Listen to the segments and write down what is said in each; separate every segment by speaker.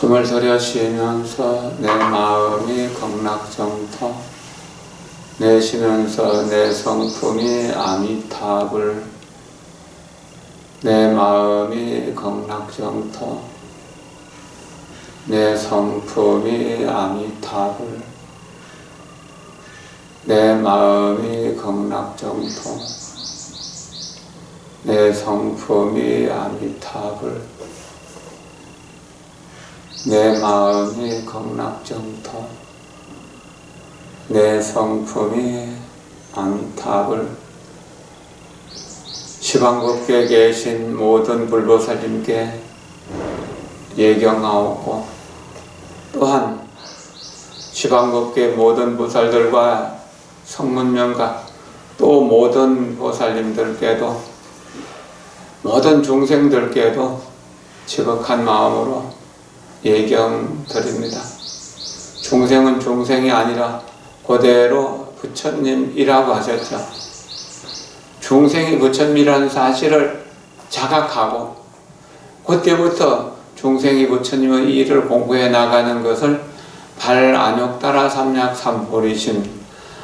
Speaker 1: 숨을 들여쉬면서 내 마음이 극락정토, 내쉬면서 내 성품이 아미타불, 내 마음이 극락정토, 내 성품이 아미타불, 내 마음이 극락정토, 내 성품이 아미타불, 내 마음이 극락정토, 내 성품이 아미타불. 시방법계에 계신 모든 불보살님께 예경하옵고, 또한 시방법계 모든 보살들과 성문명가 또 모든 보살님들께도, 모든 중생들께도 지극한 마음으로 예경드립니다. 중생은 중생이 아니라 그대로 부처님이라고 하셨죠. 중생이 부처님이라는 사실을 자각하고 그때부터 중생이 부처님의 일을 공부해 나가는 것을 발안욕따라 삼약삼보리심,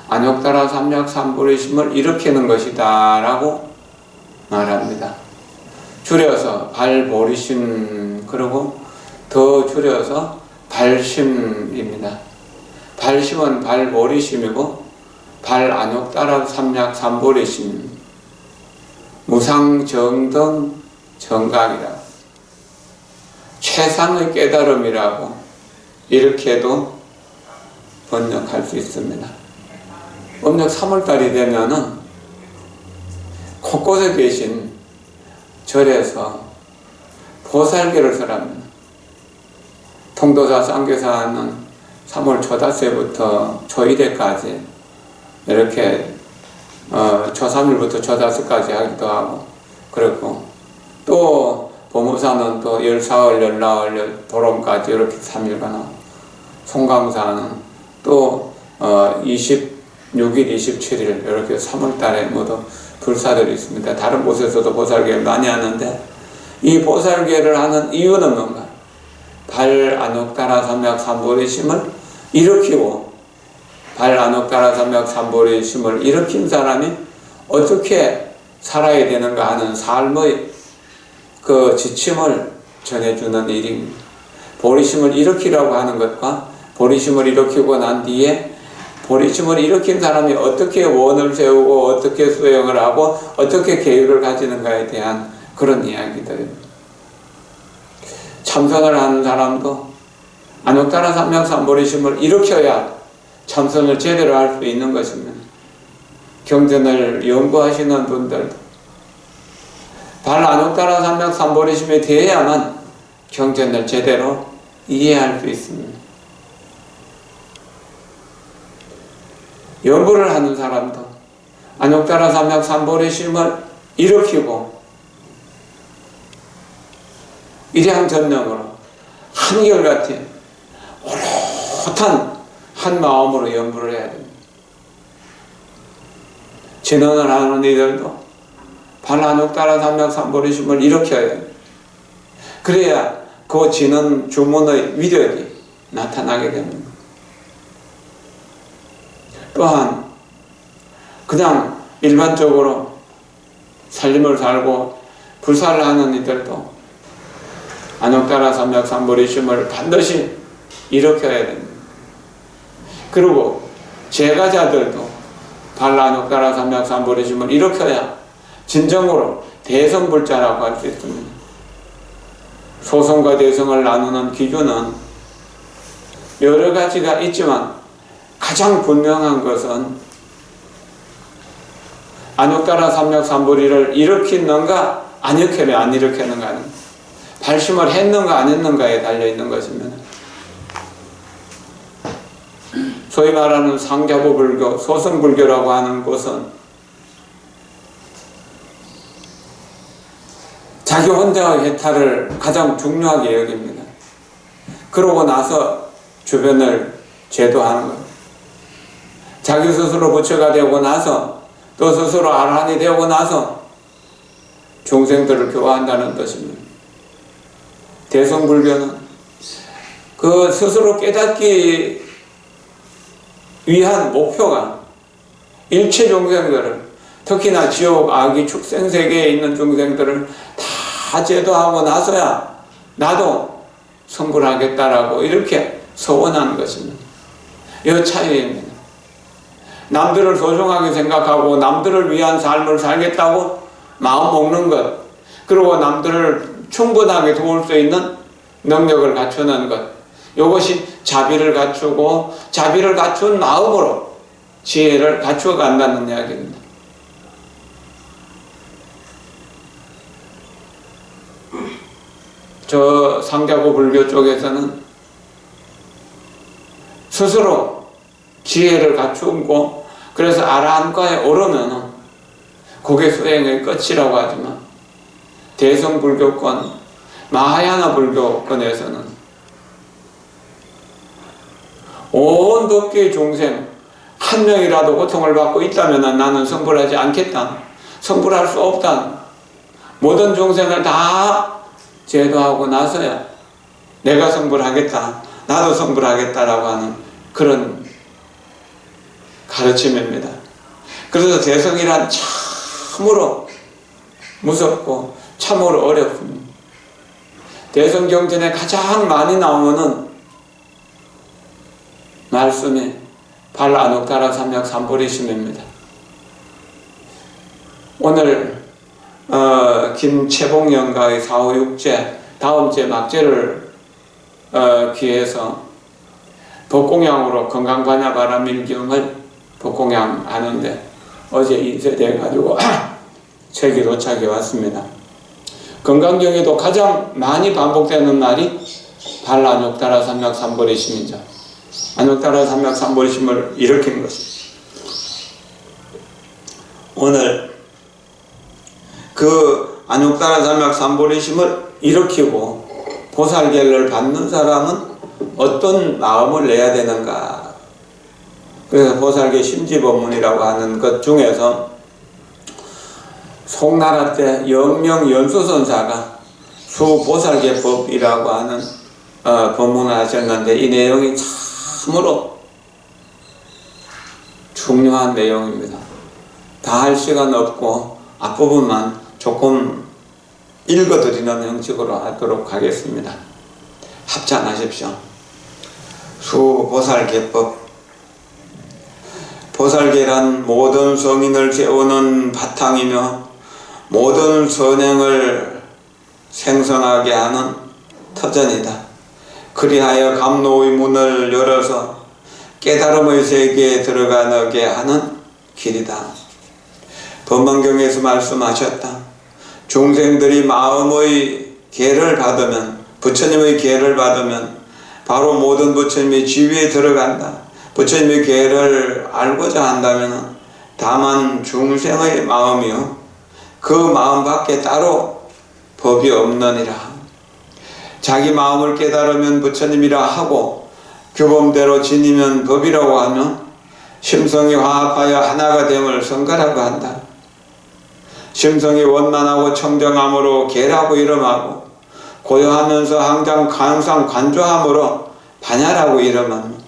Speaker 1: 안욕따라 삼약삼보리심을 일으키는 것이다 라고 말합니다. 줄여서 발보리심, 그리고 더 줄여서 발심입니다. 발심은 발보리심이고 발안욕따라 삼약삼보리심, 무상정등 정각이라, 최상의 깨달음이라고 이렇게도 번역할 수 있습니다. 음력 3월달이 되면은 곳곳에 계신 절에서 보살계를 설합니다. 통도사 쌍교사는 3월 초닷새부터 초1회까지 이렇게 초3일부터 초5까지 하기도 하고, 그렇고 또 보무사는 또 열사흘, 열나흘, 보름까지 이렇게 3일간 하고, 송강사는 또 26일, 27일 이렇게 3월달에 모두 불사들이 있습니다. 다른 곳에서도 보살계를 많이 하는데, 이 보살계를 하는 이유는 뭔가? 발안욕따라 삼약삼보리심을 일으키고, 발안욕따라 삼약삼보리심을 일으킨 사람이 어떻게 살아야 되는가 하는 삶의 그 지침을 전해주는 일입니다. 보리심을 일으키라고 하는 것과 보리심을 일으키고 난 뒤에 보리심을 일으킨 사람이 어떻게 원을 세우고 어떻게 수행을 하고 어떻게 계율을 가지는가에 대한 그런 이야기들입니다. 참선을 하는 사람도 안욕따라 삼약삼보리심을 일으켜야 참선을 제대로 할 수 있는 것입니다. 경전을 연구하시는 분들도 발안욕따라 삼약삼보리심에 대해야만 경전을 제대로 이해할 수 있습니다. 연구를 하는 사람도 안욕따라 삼약삼보리심을 일으키고 일양전념으로 한결같이 오롯한 한 마음으로 연구를 해야 됩니다. 진언을 하는 이들도 발안욕따라 삼약삼보리심을 일으켜야 됩니다. 그래야 그 진언 주문의 위력이 나타나게 됩니다. 또한 그냥 일반적으로 살림을 살고 불사를 하는 이들도 안욕따라 삼약삼보리심을 반드시 일으켜야 됩니다. 그리고 제가자들도 발안욕따라 삼약삼보리심을 일으켜야 진정으로 대성불자라고 할 수 있습니다. 소성과 대성을 나누는 기준은 여러 가지가 있지만 가장 분명한 것은 안욕따라 삼약삼보리를 일으키는가 안 일으키는가는 발심을 했는가 안 했는가에 달려있는 것입니다. 소위 말하는 상자부불교, 소승불교라고 하는 것은 자기 혼자의 해탈을 가장 중요하게 여깁니다. 그러고 나서 주변을 제도하는 것. 자기 스스로 부처가 되고 나서 또 스스로 아라한이 되고 나서 중생들을 교화한다는 뜻입니다. 대성불교는 그 스스로 깨닫기 위한 목표가 일체 종생들을, 특히나 지옥, 악의, 축생세계에 있는 중생들을 다 제도하고 나서야 나도 성불하겠다라고 이렇게 서원하는 것입니다. 이 차이입니다. 남들을 소중하게 생각하고 남들을 위한 삶을 살겠다고 마음 먹는 것, 그리고 남들을 충분하게 도울 수 있는 능력을 갖추는 것, 이것이 자비를 갖추고 자비를 갖춘 마음으로 지혜를 갖추어 간다는 이야기입니다. 저 상자고 불교 쪽에서는 스스로 지혜를 갖추고 그래서 아라한과에 오르면 그게 수행의 끝이라고 하지만, 대성불교권, 마하야나 불교권에서는 온 법계의 중생 한 명이라도 고통을 받고 있다면 나는 성불하지 않겠다, 성불할 수 없다, 모든 중생을 다 제도하고 나서야 내가 성불하겠다, 나도 성불하겠다라고 하는 그런 가르침입니다. 그래서 대성이란 참으로 무섭고 참으로 어렵습니다. 대성경전에 가장 많이 나오는 말씀이 발아녹타라 삼약 삼보리심입니다. 오늘 김채봉 영가의 456제 다음째 막제를 기해서 법공양으로 건강관야바라밀경을 법공양하는데 어제 인쇄돼가지고 책이 도착해 왔습니다. 건강경에도 가장 많이 반복되는 말이 발아녹타라 삼약 삼보리심이죠. 아녹타라 삼약 삼보리심을 일으킨 것입니다. 오늘 그 아녹타라 삼약 삼보리심을 일으키고 보살계를 받는 사람은 어떤 마음을 내야 되는가. 그래서 보살계 심지법문이라고 하는 것 중에서 송나라 때 영명연수선사가 수보살계법이라고 하는 법문을 하셨는데, 이 내용이 참으로 중요한 내용입니다. 다 할 시간 없고 앞부분만 조금 읽어드리는 형식으로 하도록 하겠습니다. 합찬하십시오. 수보살계법. 보살계란 모든 성인을 세우는 바탕이며 모든 선행을 생성하게 하는 터전이다. 그리하여 감로의 문을 열어서 깨달음의 세계에 들어가게 하는 길이다. 법만경에서 말씀하셨다. 중생들이 마음의 계를 받으면, 부처님의 계를 받으면 바로 모든 부처님의 지위에 들어간다. 부처님의 계를 알고자 한다면 다만 중생의 마음이요 그 마음밖에 따로 법이 없느니라. 자기 마음을 깨달으면 부처님이라 하고 규범대로 지니면 법이라고 하면 심성이 화합하여 하나가 됨을 성가라고 한다. 심성이 원만하고 청정함으로 계라고 이름하고 고요하면서 항상 관조함으로 반야라고 이름합니다.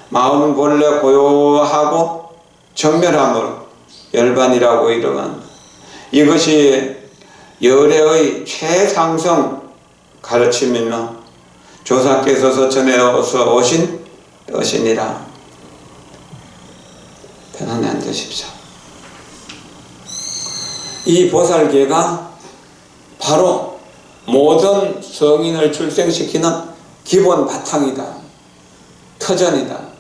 Speaker 1: 마음은 본래 고요하고 정멸함으로 열반이라고 이름합니다. 이것이 열애의 최상승 가르침이며 조사께서 서천에서 오신 뜻이니라. 편안히 앉으십시오. 이 보살계가 바로 모든 성인을 출생시키는 기본 바탕이다. 터전이다.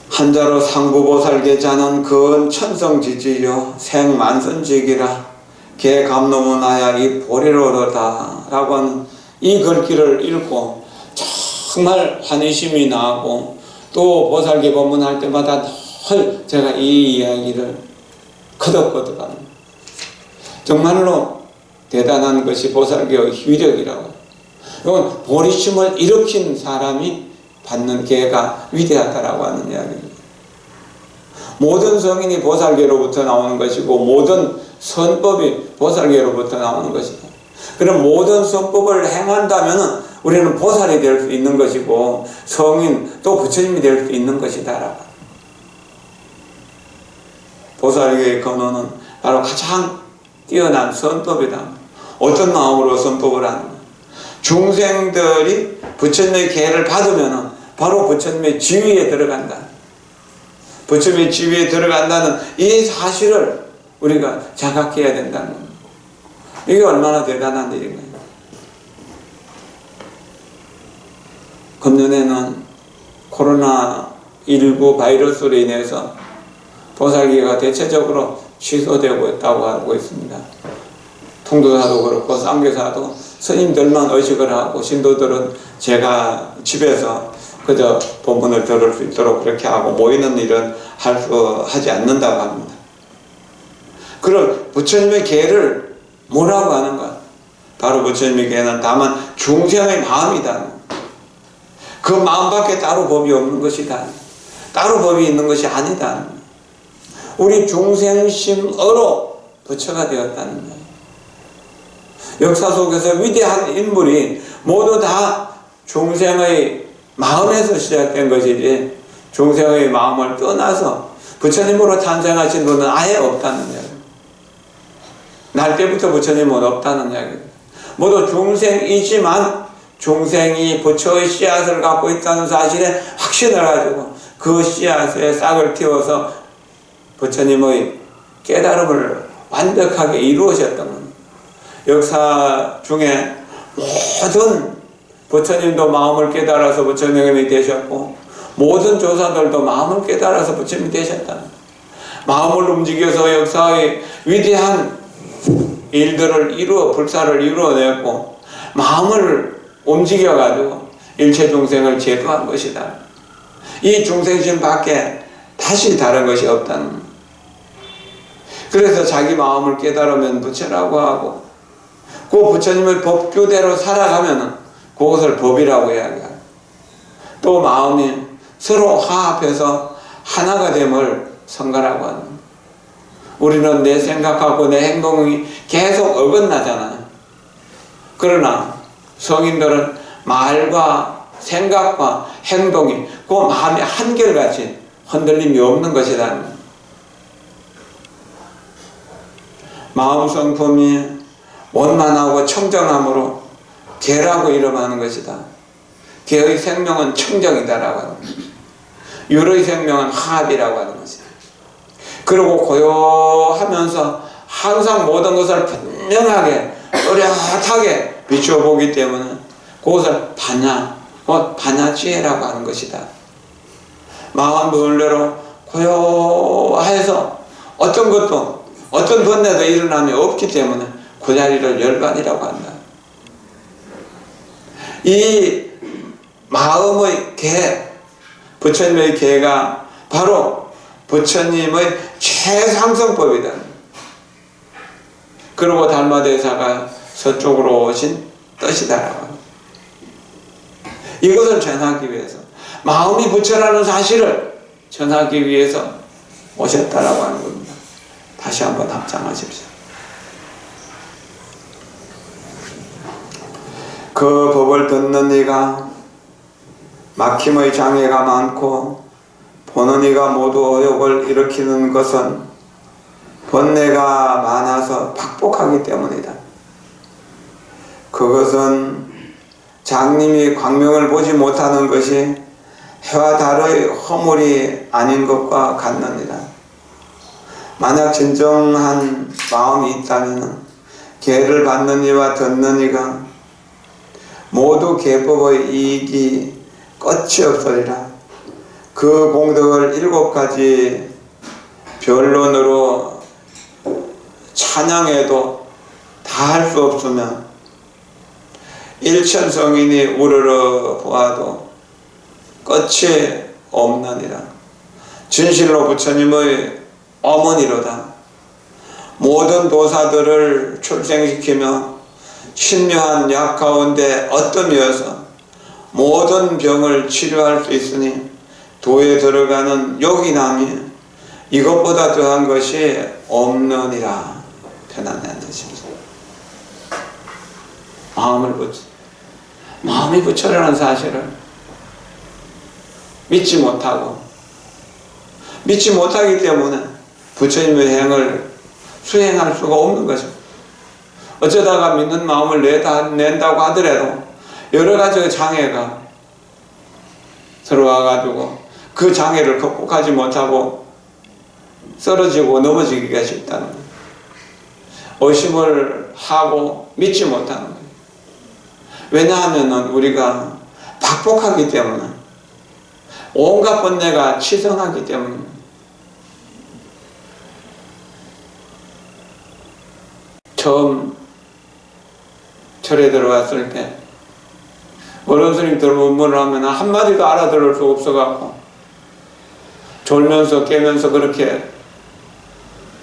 Speaker 1: 한자로 상부보살계자는 근천성지지요 생만선지기라 개감노문하야 이 보리로다 라고 하는 이 글귀를 읽고 정말 환희심이 나고, 또 보살계 법문할 때마다 늘 제가 이 이야기를 거듭거듭합니다. 정말로 대단한 것이 보살계의 위력이라고. 이건 보리심을 일으킨 사람이 받는 계가 위대하다라고 하는 이야기입니다. 모든 성인이 보살계로부터 나오는 것이고 모든 선법이 보살계로부터 나오는 것이다. 그럼 모든 선법을 행한다면 우리는 보살이 될 수 있는 것이고 성인 또 부처님이 될 수 있는 것이다라고. 보살의 근원은 바로 가장 뛰어난 선법이다. 어떤 마음으로 선법을 하는 거야? 중생들이 부처님의 계를 받으면 바로 부처님의 지위에 들어간다. 부처님의 지위에 들어간다는 이 사실을 우리가 자각해야 된다는 겁니다. 이게 얼마나 대단한 일인가요? 금년에는 코로나19 바이러스로 인해서 보살기가 대체적으로 취소되고 있다고 하고 있습니다. 통도사도 그렇고 쌍교사도 스님들만 의식을 하고 신도들은 제가 집에서 그저 법문을 들을 수 있도록 그렇게 하고 모이는 일은 하지 않는다고 합니다. 그럼 부처님의 계를 뭐라고 하는 거야? 바로 부처님의 계는 다만 중생의 마음이다. 그 마음밖에 따로 법이 없는 것이다. 따로 법이 있는 것이 아니다. 우리 중생심으로 부처가 되었다는 거예요. 역사 속에서 위대한 인물이 모두 다 중생의 마음에서 시작된 것이지 중생의 마음을 떠나서 부처님으로 탄생하신 분은 아예 없다는 이야기입니다. 날 때부터 부처님은 없다는 이야기입니다. 모두 중생이지만 중생이 부처의 씨앗을 갖고 있다는 사실에 확신을 가지고 그 씨앗에 싹을 틔워서 부처님의 깨달음을 완벽하게 이루으셨던 겁니다. 역사 중에 모든 부처님도 마음을 깨달아서 부처님이 되셨고 모든 조사들도 마음을 깨달아서 부처님이 되셨다. 마음을 움직여서 역사의 위대한 일들을 불사를 이루어냈고 마음을 움직여가지고 일체 중생을 제도한 것이다. 이 중생심 밖에 다시 다른 것이 없다는 겁니다. 그래서 자기 마음을 깨달으면 부처라고 하고 그 부처님의 법규대로 살아가면 그것을 법이라고 이야기하고 또 마음이 서로 화합해서 하나가 됨을 선거라고 합니다. 우리는 내 생각하고 내 행동이 계속 어긋나잖아요. 그러나 성인들은 말과 생각과 행동이 그 마음이 한결같이 흔들림이 없는 것이다. 마음 성품이 원만하고 청정함으로 계라고 이름하는 것이다. 계의 생명은 청정이다라고 합니다. 율의 생명은 화합이라고 하는 것이다. 그리고 고요하면서 항상 모든 것을 분명하게 또렷하게 비추어보기 때문에 그것을 반야지혜라고 하는 것이다. 마음 본래로 고요해서 어떤 것도 어떤 번뇌도 일어남이 없기 때문에 그 자리를 열반이라고 한다. 이 마음의 계, 부처님의 계가 바로 부처님의 최상승법이다. 그리고 달마대사가 서쪽으로 오신 뜻이다라고 합니다. 이것을 전하기 위해서 마음이 부처라는 사실을 전하기 위해서 오셨다라고 하는 겁니다. 다시 한번 합장하십시오. 그 법을 듣는 이가 막힘의 장애가 많고 보는 이가 모두 어욕을 일으키는 것은 번뇌가 많아서 팍복하기 때문이다. 그것은 장님이 광명을 보지 못하는 것이 해와 달의 허물이 아닌 것과 같느니라. 만약 진정한 마음이 있다면 계를 받는 이와 듣는 이가 모두 계법의 이익이 끝이 없으리라. 그 공덕을 7가지 변론으로 찬양해도 다 할 수 없으면 일천성인이 우러러 보아도 끝이 없느니라. 진실로 부처님의 어머니로다. 모든 도사들을 출생시키며 신묘한 약 가운데 어뜸이어서 모든 병을 치료할 수 있으니 도에 들어가는 요기남이 이것보다 더한 것이 없느니라. 편안한 뜻입니다. 마음이 부처라는 사실을 믿지 못하기 때문에 부처님의 행을 수행할 수가 없는 거죠. 어쩌다가 믿는 마음을 낸다고 하더라도 여러 가지 장애가 들어와가지고 그 장애를 극복하지 못하고 쓰러지고 넘어지기가 쉽다는 거예요. 의심을 하고 믿지 못하는 거예요. 왜냐하면 우리가 박복하기 때문에, 온갖 번뇌가 치성하기 때문에. 처음 절에 들어왔을 때 어른 스님들 법문을 하면 한마디도 알아들을 수 없어갖고 졸면서 깨면서 그렇게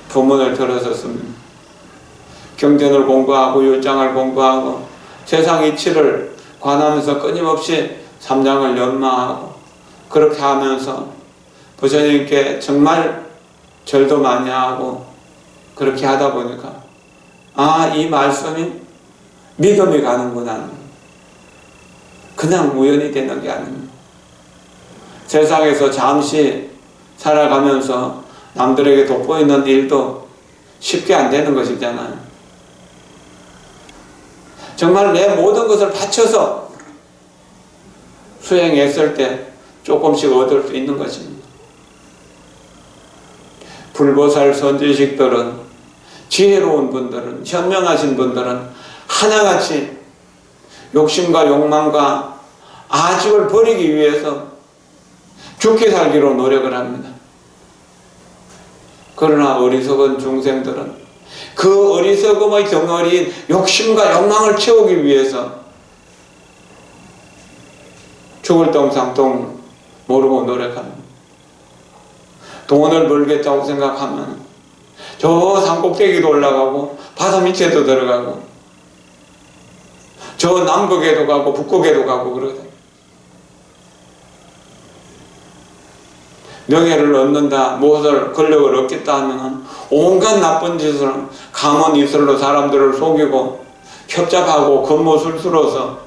Speaker 1: 법문을 들었었습니다. 경전을 공부하고 율장을 공부하고 세상 이치를 관하면서 끊임없이 삼장을 연마하고 그렇게 하면서 부처님께 정말 절도 많이 하고 그렇게 하다 보니까 이 말씀이 믿음이 가는구나. 그냥 우연히 되는 게 아닙니다. 세상에서 잠시 살아가면서 남들에게 돋보이는 일도 쉽게 안 되는 것이잖아요. 정말 내 모든 것을 바쳐서 수행했을 때 조금씩 얻을 수 있는 것입니다. 불보살 선지식들은, 지혜로운 분들은, 현명하신 분들은 하나같이 욕심과 욕망과 아집을 버리기 위해서 좋게 살기로 노력을 합니다. 그러나 어리석은 중생들은 그 어리석음의 덩어리인 욕심과 욕망을 채우기 위해서 죽을 똥상똥 모르고 노력합니다. 돈을 벌겠다고 생각하면 저 산꼭대기도 올라가고 바다 밑에도 들어가고 저 남극에도 가고 북극에도 가고 그러거든요. 명예를 얻는다, 무엇을 권력을 얻겠다 하면 온갖 나쁜 짓을 감언 이설로 사람들을 속이고 협잡하고 권모술수로서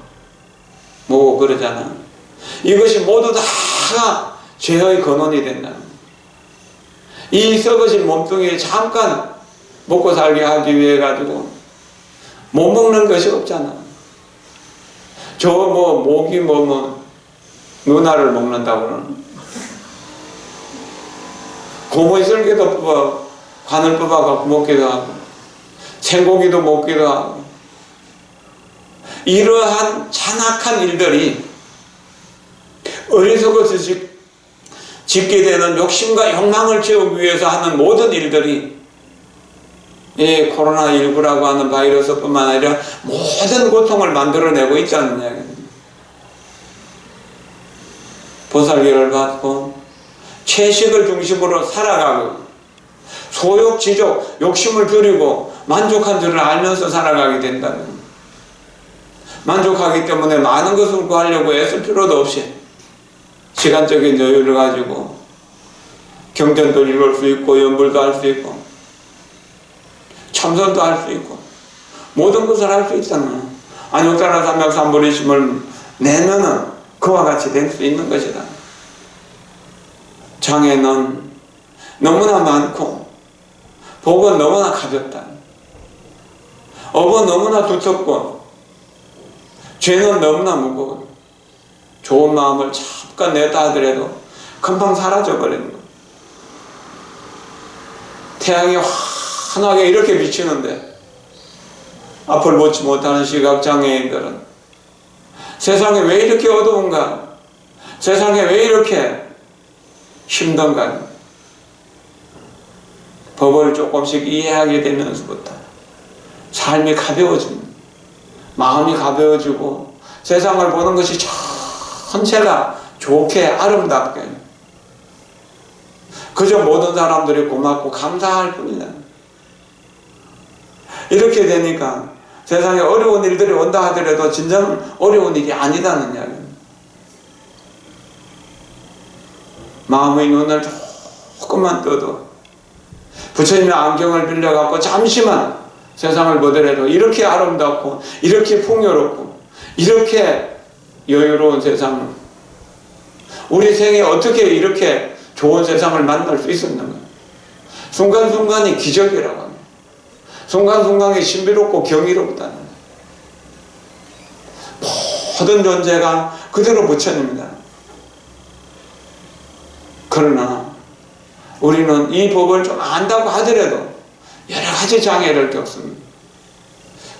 Speaker 1: 뭐 그러잖아. 이것이 모두 다 죄의 근원이 된다. 이 썩어진 몸뚱이에 잠깐 먹고 살게 하기 위해 가지고 못 먹는 것이 없잖아. 저 모기 누나를 먹는다고 그러는. 고무줄기도 뽑아, 관을 뽑아갖고 먹기도 하고, 생고기도 먹기도 하고, 이러한 잔악한 일들이 어리석어서 짓게 되는 욕심과 욕망을 채우기 위해서 하는 모든 일들이 이 코로나19라고 하는 바이러스뿐만 아니라 모든 고통을 만들어내고 있다는 이야기입니다. 보살기를 받고 채식을 중심으로 살아가고 소욕지족, 욕심을 줄이고 만족한 줄을 알면서 살아가게 된다면, 만족하기 때문에 많은 것을 구하려고 애쓸 필요도 없이 시간적인 여유를 가지고 경전도 읽을 수 있고 연불도 할 수 있고 참선도 할 수 있고 모든 것을 할 수 있잖아요. 안욕자라 삼약삼불이심을 내면은 그와 같이 될 수 있는 것이다. 장애는 너무나 많고 복은 너무나 가볍다. 업은 너무나 두텁고 죄는 너무나 무거워. 좋은 마음을 잠깐 냈다 하더라도 금방 사라져버리는 거예요. 태양이 환하게 이렇게 비치는데 앞을 보지 못하는 시각장애인들은 세상에 왜 이렇게 어두운가? 세상에 왜 이렇게 힘든가? 법을 조금씩 이해하게 되면서부터 삶이 가벼워집니다. 마음이 가벼워지고 세상을 보는 것이 전체가 좋게 아름답게 그저 모든 사람들이 고맙고 감사할 뿐이다. 이렇게 되니까 세상에 어려운 일들이 온다 하더라도 진정 어려운 일이 아니다는 이야기입니다. 마음의 눈을 조금만 떠도 부처님의 안경을 빌려갖고 잠시만 세상을 보더라도 이렇게 아름답고 이렇게 풍요롭고 이렇게 여유로운 세상, 우리 생에 어떻게 이렇게 좋은 세상을 만날 수 있었는가? 순간순간이 기적이라고 합니다. 순간순간이 신비롭고 경이롭다는 거예요. 모든 존재가 그대로 부처입니다. 그러나 우리는 이 법을 좀 안다고 하더라도 여러 가지 장애를 겪습니다.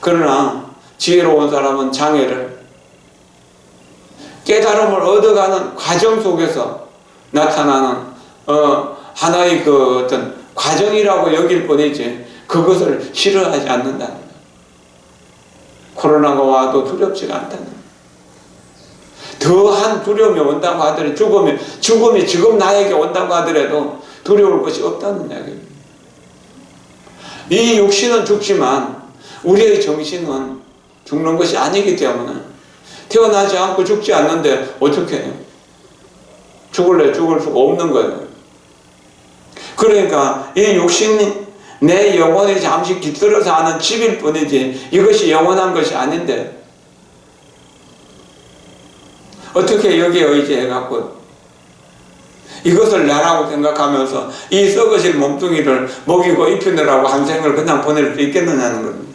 Speaker 1: 그러나 지혜로운 사람은 장애를 깨달음을 얻어가는 과정 속에서 나타나는 하나의 그 어떤 과정이라고 여길 뿐이지 그것을 싫어하지 않는다는 거예요. 코로나가 와도 두렵지가 않다는 거예요. 더한 두려움이 온다고 하더라도 죽음이 지금 나에게 온다고 하더라도 두려울 것이 없다는 이야기입니다. 이 육신은 죽지만 우리의 정신은 죽는 것이 아니기 때문에 태어나지 않고 죽지 않는데 어떻게 해요? 죽을 수가 없는 거예요. 그러니까 이 육신이 내 영혼이 잠시 깃들어서 하는 집일 뿐이지 이것이 영원한 것이 아닌데 어떻게 여기에 의지해갖고 이것을 나라고 생각하면서 이 썩어질 몸뚱이를 먹이고 입히느라고 한 생을 그냥 보낼 수 있겠느냐는 겁니다.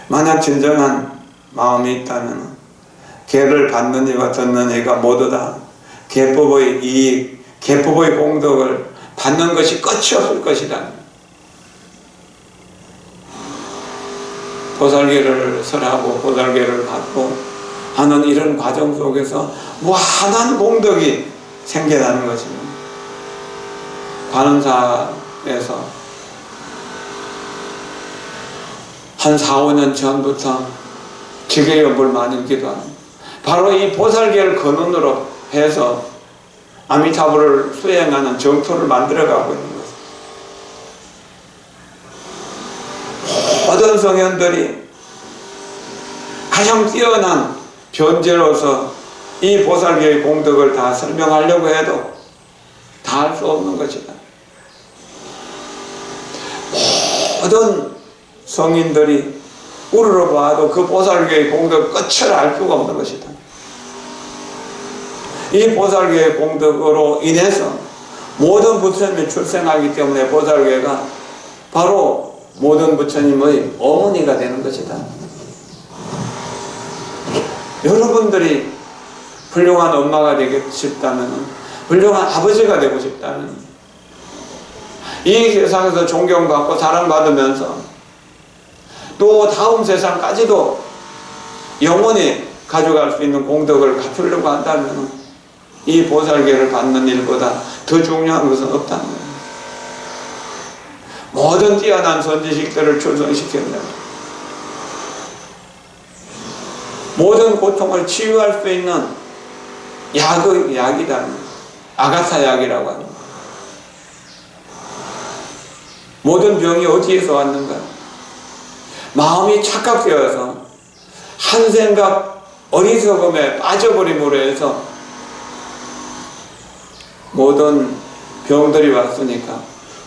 Speaker 1: 만약 진정한 마음이 있다면 계를 받는 이와 듣는 이가 모두 다 계법의 이익, 계법의 공덕을 받는 것이 끝이 없을 것이다. 보살계를 설하고 보살계를 받고 하는 이런 과정 속에서 무한한 공덕이 생겨나는 것입니다. 관음사에서 한 4, 5년 전부터 지계연불 많이 기도합니다. 바로 이 보살계를 근원으로 해서 아미타불을 수행하는 정토를 만들어가고 있는 것입니다. 모든 성현들이 가장 뛰어난 변제로서 이 보살계의 공덕을 다 설명하려고 해도 다 할 수 없는 것이다. 모든 성인들이 우러러봐도 그 보살계의 공덕 끝을 알 수가 없는 것이다. 이 보살계의 공덕으로 인해서 모든 부처님이 출생하기 때문에 보살계가 바로 모든 부처님의 어머니가 되는 것이다. 여러분들이 훌륭한 엄마가 되고 싶다면, 훌륭한 아버지가 되고 싶다면, 이 세상에서 존경받고 사랑받으면서 또 다음 세상까지도 영원히 가져갈 수 있는 공덕을 갖추려고 한다면 이 보살계를 받는 일보다 더 중요한 것은 없다는 거예요. 모든 뛰어난 선지식들을 출생시켰다. 모든 고통을 치유할 수 있는 약이다. 아가사 약이라고 합니다. 모든 병이 어디에서 왔는가? 마음이 착각되어서 한 생각 어리석음에 빠져버림으로 해서 모든 병들이 왔으니까,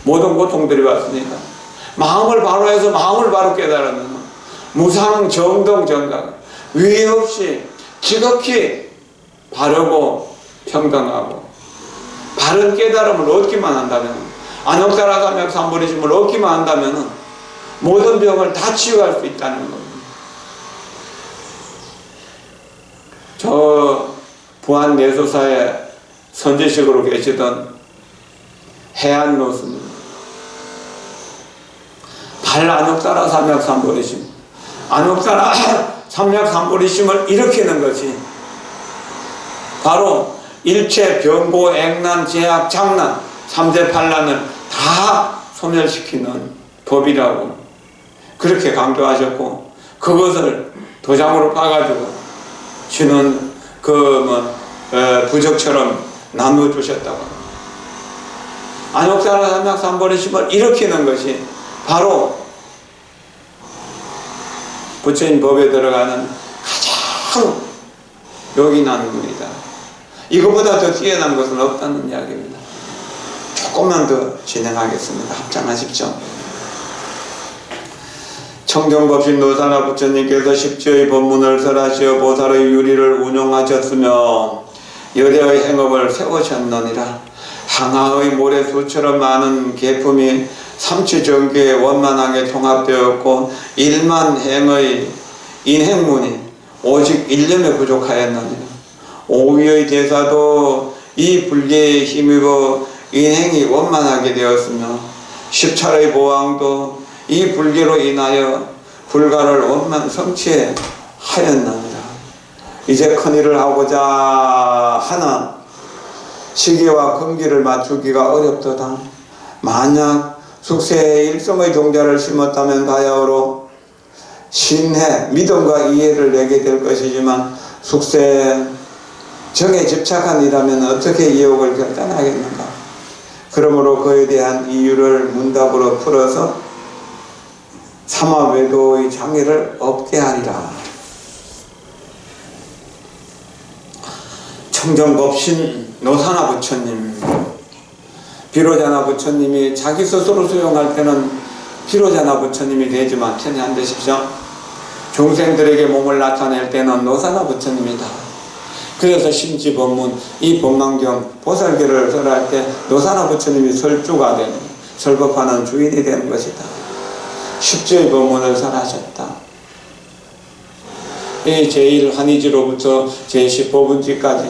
Speaker 1: 모든 고통들이 왔으니까 마음을 바로 해서 마음을 바로 깨달으면 무상 정동 정각, 위에 없이 지극히 바르고 평등하고 바른 깨달음을 얻기만 한다면, 안옥사라사맥 삼보리심을 얻기만 한다면 모든 병을 다 치유할 수 있다는 겁니다. 저 부안내소사에 선지식으로 계시던 해안노스입니다. 발안옥사라 삼맥삼보리심, 안옥사라 삼맥삼보리심을 일으키는 것이 바로 일체 병고, 액난, 제약, 장난, 삼재팔란을 다 소멸시키는 법이라고 그렇게 강조하셨고, 그것을 도장으로 봐가지고 신은 부적처럼 나누어주셨다고 합니다. 안옥사라 삼맥삼보리심을 일으키는 것이 바로 부처님 법에 들어가는 가장 요긴한 분이다. 이거보다 더 뛰어난 것은 없다는 이야기입니다. 조금만 더 진행하겠습니다. 합장하십시오. 청정법신 노사나 부처님께서 십지의 법문을 설하시어 보살의 유리를 운용하셨으며 열애의 행업을 세우셨느니라. 항하의 모래수처럼 많은 계품이 삼치정계에 원만하게 통합되었고 일만 행의 인행문이 오직 일념에 부족하였느니라. 오위의 제사도 이 불계에 힘입어 인행이 원만하게 되었으며 십찰의 보왕도 이 불계로 인하여 불가를 원만 성취해 하였느니라. 이제 큰일을 하고자 하나 시기와 금기를 맞추기가 어렵도다. 만약 숙세에 일성의 종자를 심었다면 바야흐로 신해 믿음과 이해를 내게 될 것이지만 숙세에 정에 집착한 이라면 어떻게 이욕을 결단하겠는가. 그러므로 그에 대한 이유를 문답으로 풀어서 삼화외도의 장애를 없게 하리라. 청정법신 노사나 부처님, 비로자나 부처님이 자기 스스로 수용할 때는 비로자나 부처님이 되지만 편히 안 되십시오. 중생들에게 몸을 나타낼 때는 노사나 부처님이다. 그래서 심지법문 이 법망경 보살계를 설할 때 노사나 부처님이 설주가 되는, 설법하는 주인이 되는 것이다. 십지의 법문을 설하셨다. 이 제1환희지로부터 제10법문지까지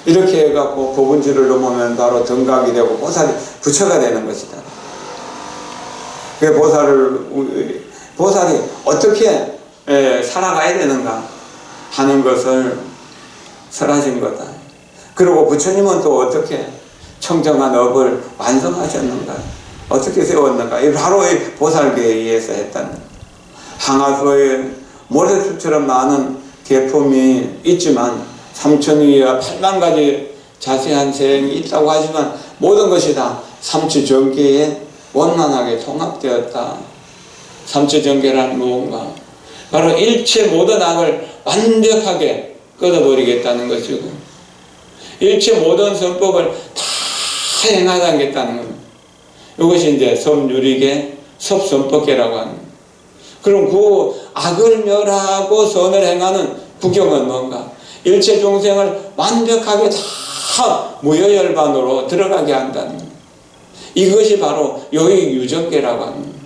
Speaker 1: 이렇게 해갖고 법문지를 넘으면 바로 등각이 되고 보살이 부처가 되는 것이다. 보살이 어떻게 살아가야 되는가 하는 것을 설하신 거다. 그리고 부처님은 또 어떻게 청정한 업을 완성하셨는가, 어떻게 세웠는가, 이 바로 이 보살계에 의해서 했다는. 항하수의 모래수처럼 많은 계품이 있지만 3천위와 8만 가지 자세한 세행이 있다고 하지만 모든 것이 다 삼치정계에 원만하게 통합되었다. 삼치정계란 무언가? 바로 일체 모든 악을 완벽하게 끊어버리겠다는 것이고 일체 모든 선법을 다 행하겠다는 겁니다. 이것이 이제 섭유리계, 섭선법계라고 하는 겁니다. 그럼 그 악을 멸하고 선을 행하는 구경은 뭔가? 일체 중생을 완벽하게 다 무여열반으로 들어가게 한다는 겁니다. 이것이 바로 요익유정계라고 합니다.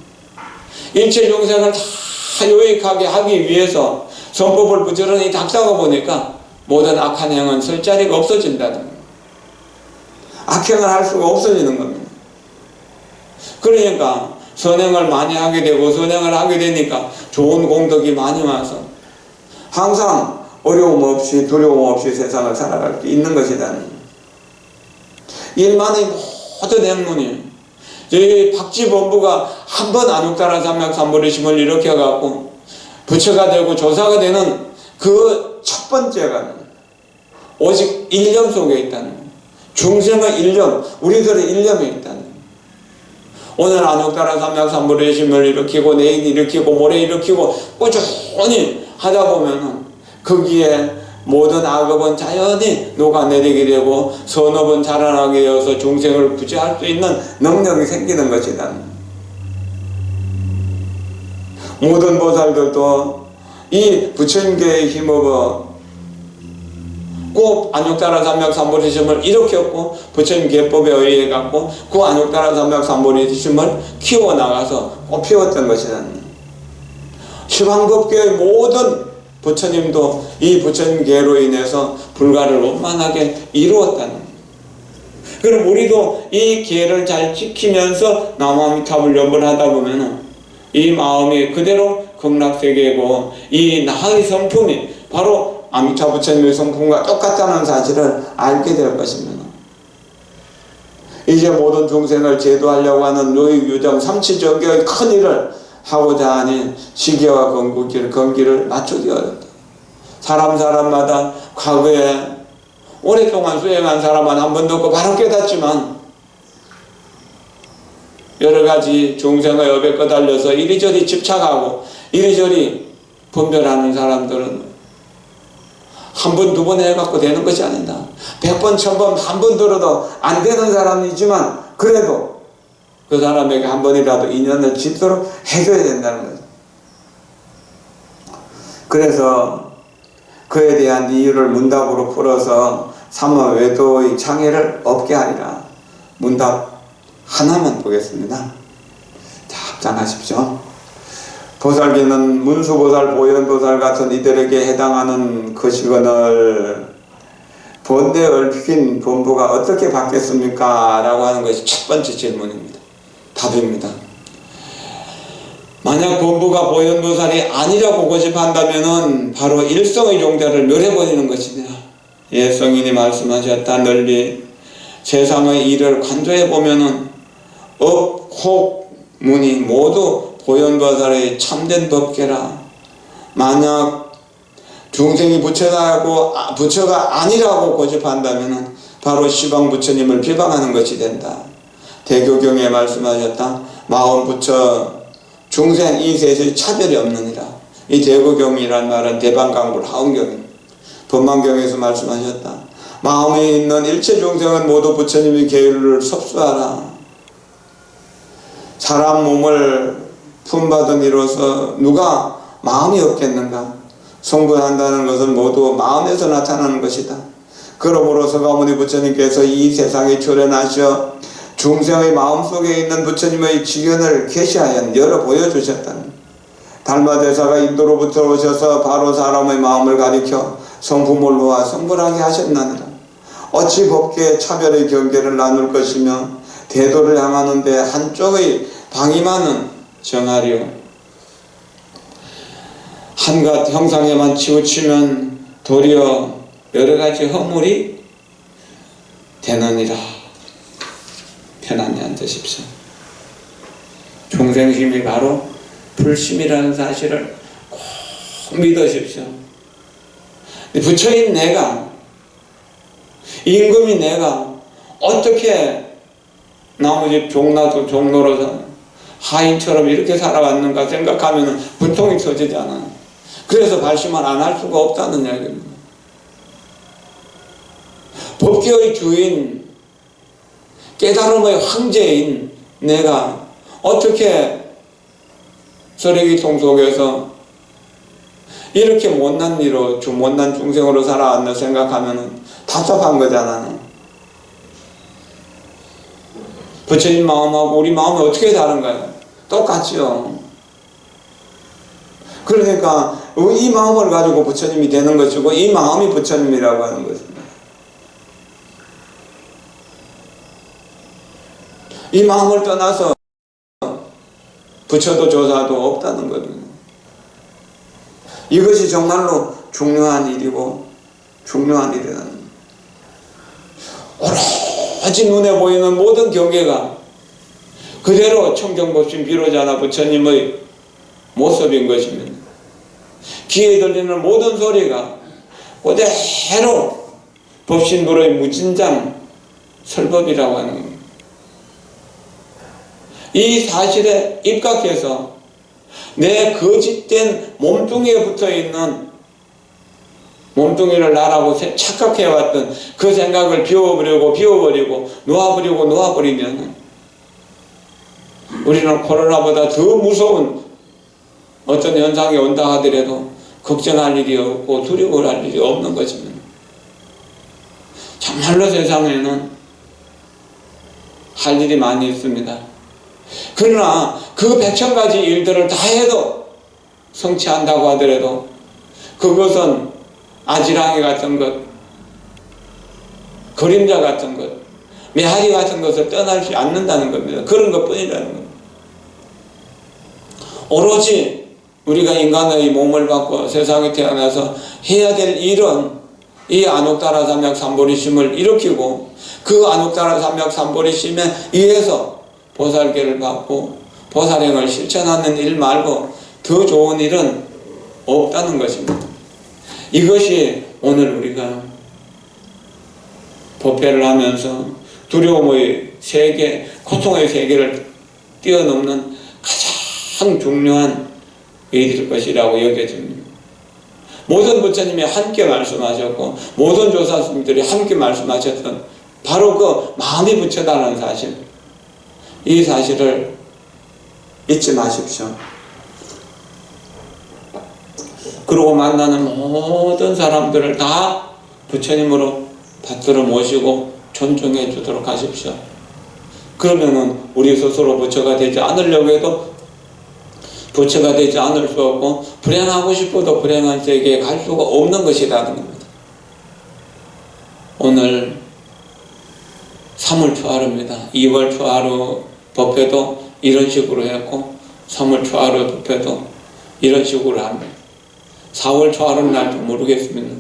Speaker 1: 일체 중생을 다 요익하게 하기 위해서 선법을 부지런히 닦다가 보니까 모든 악한 행은 설 자리가 없어진다는 겁니다. 악행을 할 수가 없어지는 겁니다. 그러니까 선행을 많이 하게 되고 선행을 하게 되니까 좋은 공덕이 많이 와서 항상 어려움 없이 두려움 없이 세상을 살아갈 수 있는 것이다. 일만의 모든 행문이 저희 박지본부가 한 번 안옥다라 삼맥삼보리심을 일으켜갖고 부처가 되고 조사가 되는 그 첫 번째가 오직 일념 속에 있다는 거예요. 중생의 일념, 우리들의 일념에 있다는 거예요. 오늘 안옥다라 삼맥삼보리심을 일으키고 내일 일으키고 모레 일으키고 꾸준히 하다 보면은 거기에 모든 악업은 자연히 녹아내리게 되고 선업은 자라나게 되어서 중생을 구제할 수 있는 능력이 생기는 것이다. 모든 보살들도 이 부처님계에 힘입어 꼭 안옥다라 삼맥삼보리심을 일으켰고 부처님 계법에 의해 갖고 그 안옥다라 삼맥삼보리심을 키워나가서 꽃피웠던 것이다. 시방법계의 모든 부처님도 이 부처님계로 인해서 불가를 원만하게 이루었다는 거예요. 그럼 우리도 이 계를 잘 지키면서 나무아미타불 연불 하다 보면은 이 마음이 그대로 극락세계고 이 나의 성품이 바로 아미타 부처님의 성품과 똑같다는 사실을 알게 될 것입니다. 이제 모든 중생을 제도하려고 하는 요익유정 삼치정계의 큰 일을 하고자 하니 시기와 건기를 맞추기 어렵다. 사람마다 과거에 오랫동안 수행한 사람은 한 번도 없고 바로 깨닫지만 여러 가지 중생의 업에 꺼달려서 이리저리 집착하고 이리저리 분별하는 사람들은 한 번, 두 번 해갖고 되는 것이 아니다. 100번, 1000번, 한 번 들어도 안 되는 사람이지만 그래도 그 사람에게 한 번이라도 인연을 짓도록 해줘야 된다는 거죠. 그래서 그에 대한 이유를 문답으로 풀어서 삼어 외도의 장애를 없게 하리라. 문답 하나만 보겠습니다. 자, 합장하십시오. 보살기는 문수보살, 보현보살 같은 이들에게 해당하는 것이거늘 본데 얽힌 본부가 어떻게 받겠습니까? 라고 하는 것이 첫 번째 질문입니다. 답입니다. 만약 본부가 보현보살이 아니라고 고집한다면 바로 일성의 종자를 멸해버리는 것입니다. 예, 성인이 말씀하셨다. 널리 세상의 일을 간조해보면 업, 혹, 문이 모두 보현보살의 참된 법계라. 만약 중생이 부처가 아니라고 고집한다면 바로 시방부처님을 비방하는 것이 된다. 대교경에 말씀하셨다. 마음부처 중생 이 셋의 차별이 없느니라. 이 대교경이란 말은 대방강불 하은경입니다. 법망경에서 말씀하셨다. 마음에 있는 일체 중생은 모두 부처님의 계율을 섭수하라. 사람 몸을 품받은 이로서 누가 마음이 없겠는가? 성불한다는 것은 모두 마음에서 나타나는 것이다. 그러므로 서가모니 부처님께서 이 세상에 출현하셔 중생의 마음속에 있는 부처님의 지견을 계시하여 열어 보여주셨다. 달마대사가 인도로부터 오셔서 바로 사람의 마음을 가리켜 성품을 모아 성불하게 하셨나니라. 어찌 법계의 차별의 경계를 나눌 것이며 대도를 향하는 데 한쪽의 방임만은 정하리요. 한갓 형상에만 치우치면 도리어 여러가지 허물이 되느니라. 편안히 앉으십시오. 중생심이 바로 불심이라는 사실을 꼭 믿으십시오. 부처인 내가, 임금인 내가 어떻게 나머지 종나도 종노로서 하인처럼 이렇게 살아왔는가 생각하면 분통이 터지지 않아요. 그래서 발심을 안 할 수가 없다는 이야기입니다. 법계의 주인, 깨달음의 황제인 내가 어떻게 쓰레기통 속에서 이렇게 못난 이로 못난 중생으로 살아왔나 생각하면 답답한 거잖아요. 부처님 마음하고 우리 마음이 어떻게 다른가요? 똑같죠. 그러니까 이 마음을 가지고 부처님이 되는 것이고 이 마음이 부처님이라고 하는 것입니다. 이 마음을 떠나서 부처도 조사도 없다는 거거든요. 이것이 정말로 중요한 일이고 중요한 일이라는 오로지 눈에 보이는 모든 경계가 그대로 청정법신 비로자나 부처님의 모습인 것입니다. 귀에 들리는 모든 소리가 그대로 법신불의 무진장 설법이라고 하는 겁니다. 이 사실에 입각해서 내 거짓된 몸뚱이에 붙어있는 몸뚱이를 나라고 착각해왔던 그 생각을 비워버리고 놓아버리면 우리는 코로나보다 더 무서운 어떤 현상이 온다 하더라도 걱정할 일이 없고 두려워할 일이 없는 것입니다. 정말로 세상에는 할 일이 많이 있습니다. 그러나 그 100,000가지 일들을 다 해도 성취한다고 하더라도 그것은 아지랑이 같은 것, 그림자 같은 것, 메아리 같은 것을 떠나지 않는다는 겁니다. 그런 것뿐이라는 겁니다. 오로지 우리가 인간의 몸을 받고 세상에 태어나서 해야 될 일은 이 안옥다라 삼약 삼보리심을 일으키고 그 안옥다라 삼약 삼보리심에 의해서 보살계를 받고 보살행을 실천하는 일 말고 더 좋은 일은 없다는 것입니다. 이것이 오늘 우리가 법회를 하면서 두려움의 세계, 고통의 세계를 뛰어넘는 가장 중요한 일일 것이라고 여겨집니다. 모든 부처님이 함께 말씀하셨고 모든 조사스님들이 함께 말씀하셨던 바로 그 마음이 부처다라는 사실, 이 사실을 잊지 마십시오. 그리고 만나는 모든 사람들을 다 부처님으로 받들어 모시고 존중해 주도록 하십시오. 그러면은 우리 스스로 부처가 되지 않으려고 해도 부처가 되지 않을 수 없고, 불행하고 싶어도 불행한 세계에 갈 수가 없는 것이라는 겁니다. 오늘 3월 초하루입니다. 2월 초하루 법회도 이런 식으로 했고, 3월 초하루 법회도 이런 식으로 합니다. 4월 초하루 날도 모르겠습니다.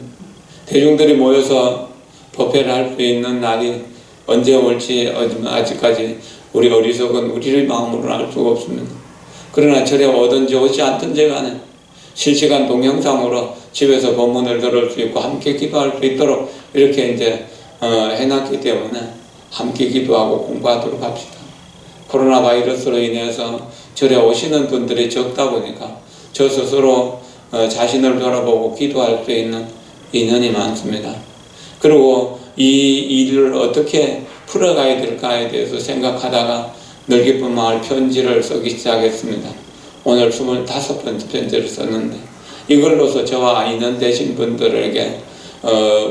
Speaker 1: 대중들이 모여서 법회를 할 수 있는 날이 언제 올지 아직까지 우리 어리석은 우리의 마음으로는 알 수가 없습니다. 그러나 절에 오든지 오지 않든지 간에 실시간 동영상으로 집에서 법문을 들을 수 있고 함께 기도할 수 있도록 이렇게 이제 해놨기 때문에 함께 기도하고 공부하도록 합시다. 코로나 바이러스로 인해서 절에 오시는 분들이 적다 보니까 저 스스로 자신을 돌아보고 기도할 수 있는 인연이 많습니다. 그리고 이 일을 어떻게 풀어가야 될까에 대해서 생각하다가 늘기쁜 마을 편지를 쓰기 시작했습니다. 오늘 25번째 편지를 썼는데, 이걸로서 저와 인연 되신 분들에게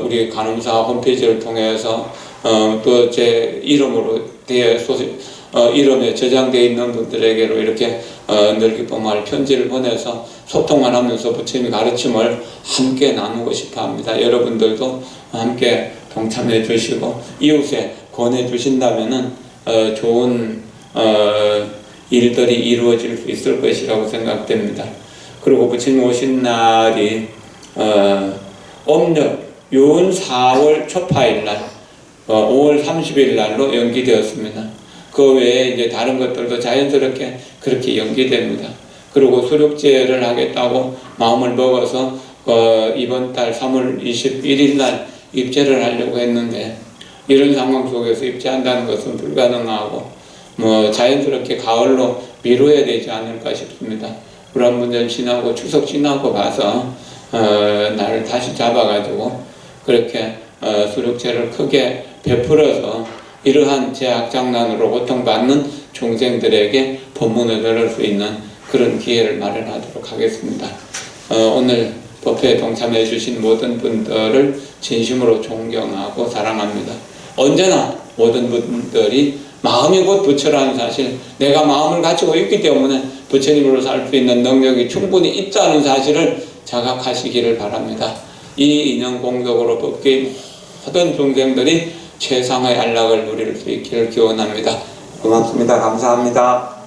Speaker 1: 우리 간음사 홈페이지를 통해서 또 제 이름으로 이름에 저장되어 있는 분들에게로 이렇게 늘기쁜 마을 편지를 보내서 소통을 하면서 부처님의 가르침을 함께 나누고 싶어 합니다. 여러분들도 함께 동참해 주시고 이웃에 권해 주신다면은 좋은 일들이 이루어질 수 있을 것이라고 생각됩니다. 그리고 부처님 오신 날이 음력 윤 4월 초파일 날 5월 30일 날로 연기되었습니다. 그 외에 이제 다른 것들도 자연스럽게 그렇게 연기됩니다. 그리고 수력제를 하겠다고 마음을 먹어서 이번 달 3월 21일 날 입제를 하려고 했는데, 이런 상황 속에서 입제한다는 것은 불가능하고 자연스럽게 가을로 미뤄야 되지 않을까 싶습니다. 불안분전 지나고 추석 지나고 가서 날 다시 잡아가지고 그렇게 수력제를 크게 베풀어서 이러한 제약장난으로 고통받는 중생들에게 법문을 들을 수 있는 그런 기회를 마련하도록 하겠습니다. 오늘 법회에 동참해 주신 모든 분들을 진심으로 존경하고 사랑합니다. 언제나 모든 분들이 마음이 곧 부처라는 사실, 내가 마음을 가지고 있기 때문에 부처님으로 살 수 있는 능력이 충분히 있다는 사실을 자각하시기를 바랍니다. 이 인연 공덕으로 법계의 모든 중생들이 최상의 안락을 누릴 수 있기를 기원합니다. 고맙습니다. 감사합니다.